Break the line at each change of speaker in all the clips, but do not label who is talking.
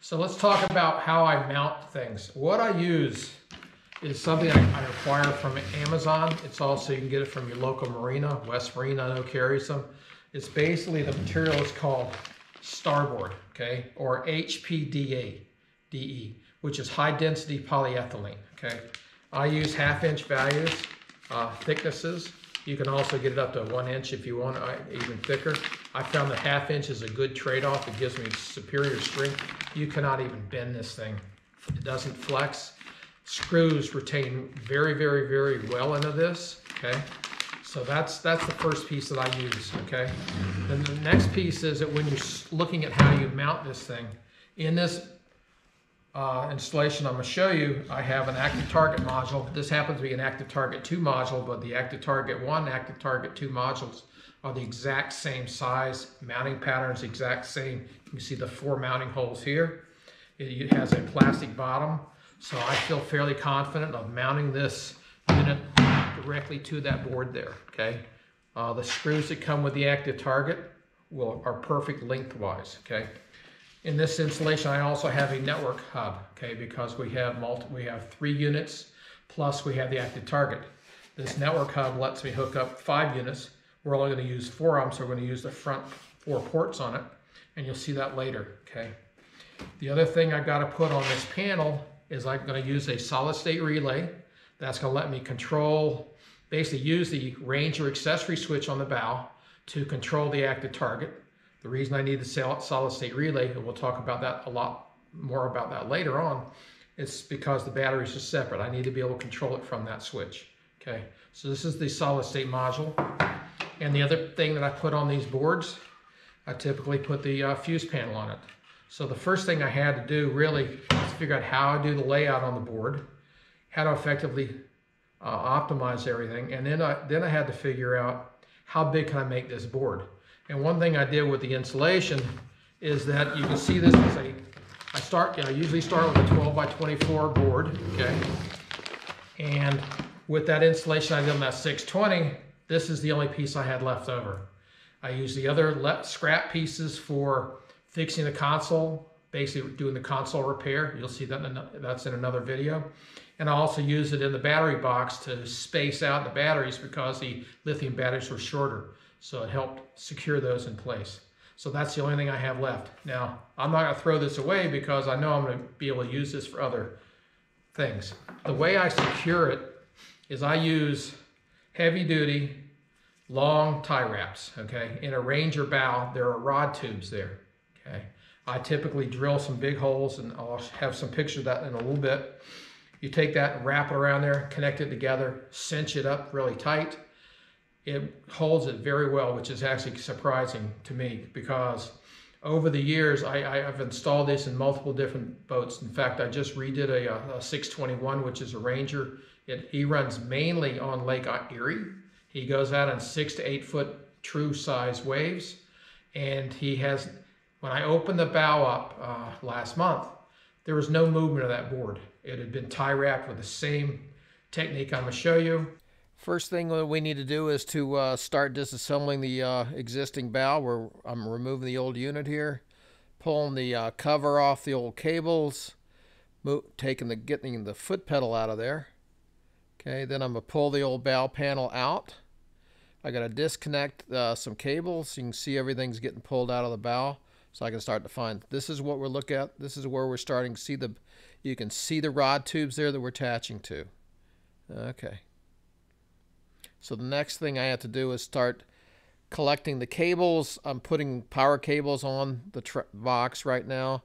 So let's talk about how I mount things. What I use is something I acquire from Amazon. It's also, you can get it from your local marina. West Marina, I know, carries them. It's basically, the material is called starboard, okay, or HPDE, which is high density polyethylene, okay. I use 1/2 inch values, thicknesses. You can also get it up to 1 inch if you want, even thicker. I found that 1/2 inch is a good trade-off. It gives me superior strength. You cannot even bend this thing. It doesn't flex. Screws retain very, very, very well into this, okay? So that's the first piece that I use, okay? Then the next piece is that when you're looking at how you mount this thing, in this installation I'm going to show you, I have an Active Target module. This happens to be an Active Target 2 module, but the Active Target 1 and Active Target 2 modules are the exact same size, mounting patterns exact same. You can see the 4 mounting holes here. It has a plastic bottom, so I feel fairly confident of mounting this unit directly to that board there, okay? The screws that come with the Active Target are perfect lengthwise, okay? In this installation, I also have a network hub, okay, because we have 3 units, plus we have the Active Target. This network hub lets me hook up 5 units. We're only going to use 4 of them, so we're going to use the front 4 ports on it, and you'll see that later, okay? The other thing I've got to put on this panel is I'm going to use a solid state relay. That's going to let me control, basically use the Ranger accessory switch on the bow to control the Active Target. The reason I need the solid state relay, and we'll talk about that a lot more about that later on, is because the batteries are separate. I need to be able to control it from that switch. Okay, so this is the solid state module. And the other thing that I put on these boards, I typically put the fuse panel on it. So the first thing I had to do really is figure out how I do the layout on the board, how to effectively optimize everything, and then I had to figure out how big can I make this board. And one thing I did with the insulation is that you can see this is I usually start with a 12 by 24 board, okay? And with that insulation I did on that 620, this is the only piece I had left over. I used the other scrap pieces for fixing the console, basically doing the console repair. You'll see that that's in another video. And I also used it in the battery box to space out the batteries because the lithium batteries were shorter. So it helped secure those in place. So that's the only thing I have left. Now, I'm not going to throw this away because I know I'm going to be able to use this for other things. The way I secure it is I use heavy duty, long tie wraps, okay? In a Ranger bow, there are rod tubes there, okay? I typically drill some big holes, and I'll have some picture of that in a little bit. You take that and wrap it around there, connect it together, cinch it up really tight. It holds it very well, which is actually surprising to me because over the years, I've installed this in multiple different boats. In fact, I just redid a 621, which is a Ranger. He runs mainly on Lake Erie. He goes out on 6 to 8 foot true size waves. And he has, when I opened the bow up last month, there was no movement of that board. It had been tie wrapped with the same technique I'm going to show you. First thing that we need to do is to start disassembling the existing bow. Where I'm removing the old unit here, pulling the cover off the old cables, getting the foot pedal out of there. Okay, then I'm gonna pull the old bow panel out. I gotta disconnect some cables. You can see everything's getting pulled out of the bow, so I can start to find. This is what we're looking at. This is where we're starting to see the. You can see the rod tubes there that we're attaching to. Okay. So the next thing I have to do is start collecting the cables. I'm putting power cables on the box right now,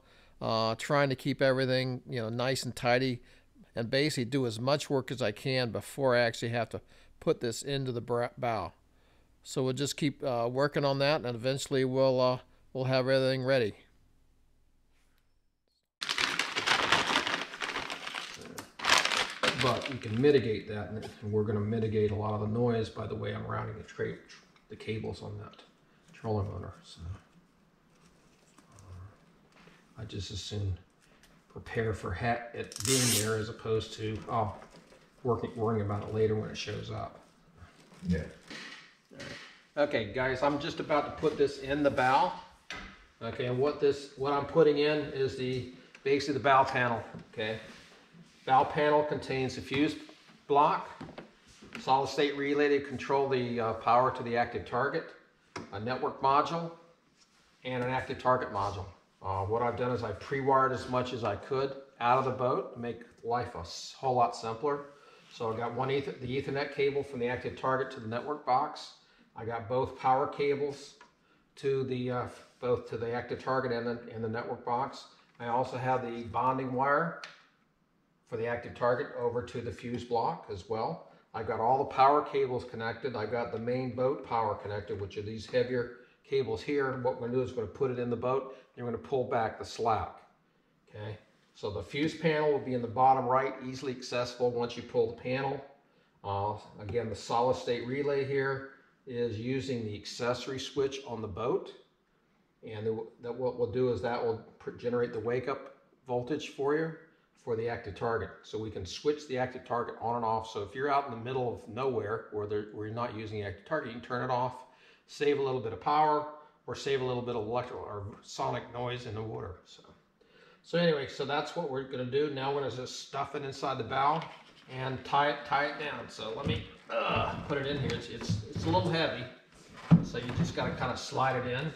trying to keep everything, nice and tidy, and basically do as much work as I can before I actually have to put this into the bow. So we'll just keep working on that, and eventually we'll have everything ready. But you can mitigate that, and we're going to mitigate a lot of the noise by the way I'm routing the cables on that trolling motor. So I just as soon prepare for it being there as opposed to worrying about it later when it shows up. Yeah. All right. Okay, guys, I'm just about to put this in the bow. Okay, and what I'm putting in is the basically the bow panel, okay? Bow panel contains a fuse block, solid state relay to control the power to the active target, a network module, and an active target module. What I've done is I pre-wired as much as I could out of the boat to make life a whole lot simpler. So I got the Ethernet cable from the active target to the network box. I got both power cables to the both to the active target and the network box. I also have the bonding wire for the active target over to the fuse block as well. I've got all the power cables connected. I've got the main boat power connected, which are these heavier cables here. And what we're going to do is we're going to put it in the boat. And we're going to pull back the slack. Okay. So the fuse panel will be in the bottom right, easily accessible once you pull the panel. Again, the solid state relay here is using the accessory switch on the boat. And what we'll do is that will generate the wake up voltage for you for the active target. So we can switch the active target on and off. So if you're out in the middle of nowhere where you're not using the active target, you can turn it off, save a little bit of power, or save a little bit of electrical or sonic noise in the water. So anyway, so that's what we're going to do. Now we're going to just stuff it inside the bow and tie it down. So let me put it in here. It's a little heavy, so you just got to kind of slide it in.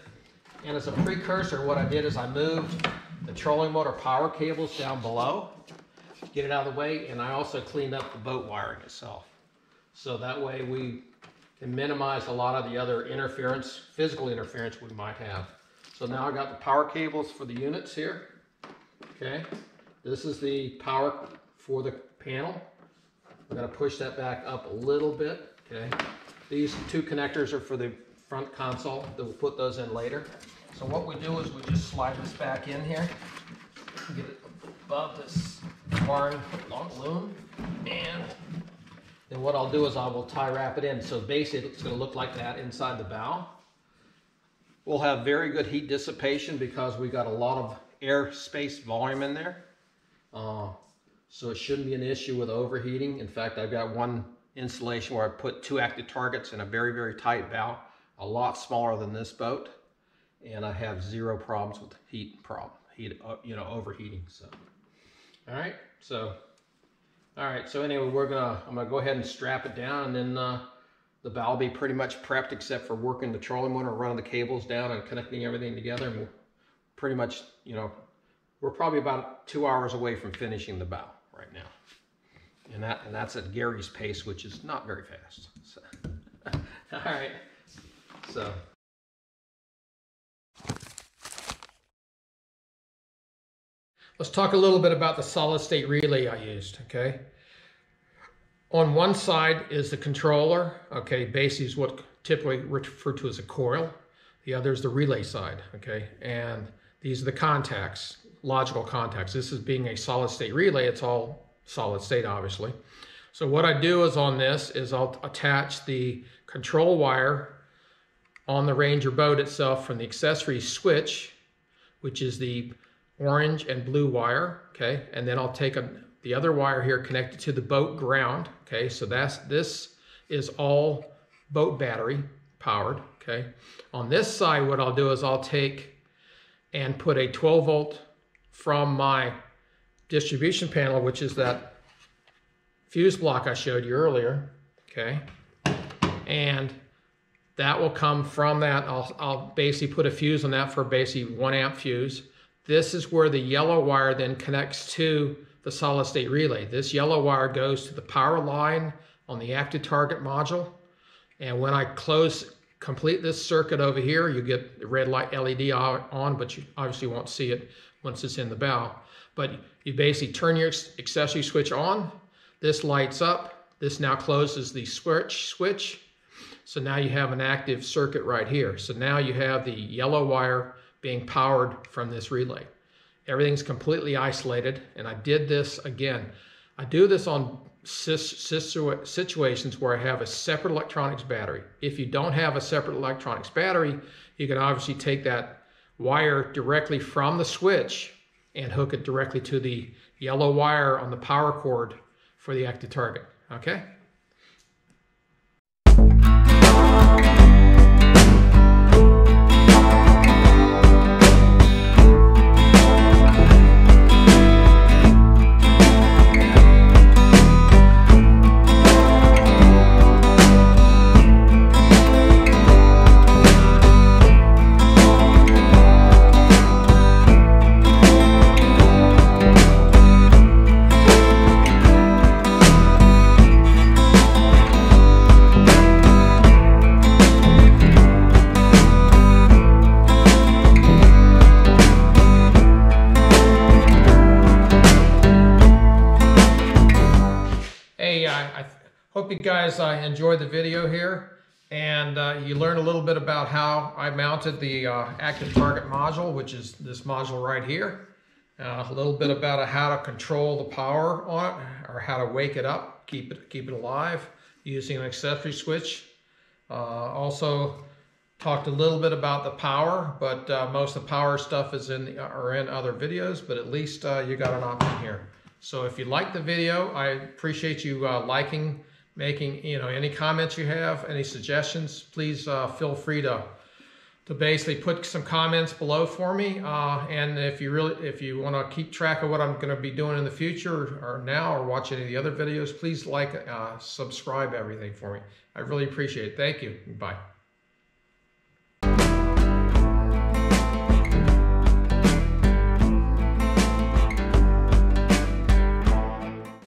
And as a precursor, what I did is I moved the trolling motor power cables down below to get it out of the way, and I also cleaned up the boat wiring itself. So that way we can minimize a lot of the other interference, physical interference we might have. So now I got the power cables for the units here. Okay, this is the power for the panel. I'm going to push that back up a little bit. Okay, these two connectors are for the front console. We'll put those in later. So what we do is we just slide this back in here, get it above this wiring loom, and then what I'll do is I will tie wrap it in. So basically it's going to look like that inside the bow. We'll have very good heat dissipation because we got a lot of air space volume in there. So it shouldn't be an issue with overheating. In fact, I've got one installation where I put 2 active targets in a very, very tight bow, a lot smaller than this boat, and I have 0 problems with overheating. So, all right. So anyway, I'm gonna go ahead and strap it down, and then the bow will be pretty much prepped except for working the trolling motor, running the cables down, and connecting everything together. And we'll pretty much, we're probably about 2 hours away from finishing the bow right now, and that's at Gary's pace, which is not very fast. So, all right. So. Let's talk a little bit about the solid state relay I used, okay? On one side is the controller, okay? Basically is what typically referred to as a coil. The other is the relay side, okay? And these are the contacts, logical contacts. This is being a solid state relay. It's all solid state, obviously. So what I do is on this is I'll attach the control wire on the Ranger boat itself from the accessory switch, which is the orange and blue wire, okay? And then I'll take the other wire here connected to the boat ground, okay? So this is all boat battery powered, okay? On this side, what I'll do is I'll take and put a 12 volt from my distribution panel, which is that fuse block I showed you earlier, okay? And that will come from that. I'll basically put a fuse on that for basically 1 amp fuse. This is where the yellow wire then connects to the solid state relay. This yellow wire goes to the power line on the active target module. And when I complete this circuit over here, you get the red light LED on, but you obviously won't see it once it's in the bow. But you basically turn your accessory switch on. This lights up. This now closes the switch. So now you have an active circuit right here. So now you have the yellow wire being powered from this relay. Everything's completely isolated, and I did this again. I do this on situations where I have a separate electronics battery. If you don't have a separate electronics battery, you can obviously take that wire directly from the switch and hook it directly to the yellow wire on the power cord for the active target, okay? hope you guys enjoyed the video here, and you learned a little bit about how I mounted the Active Target module, which is this module right here. A little bit about how to control the power on it, or how to wake it up, keep it alive using an accessory switch. Also talked a little bit about the power, but most of the power stuff is in other videos, but at least you got an option here. So if you like the video, I appreciate you liking, making any comments you have, any suggestions. Please feel free to basically put some comments below for me. And if you want to keep track of what I'm going to be doing in the future, or now, or watch any of the other videos, please subscribe everything for me. I really appreciate it. Thank you. Bye.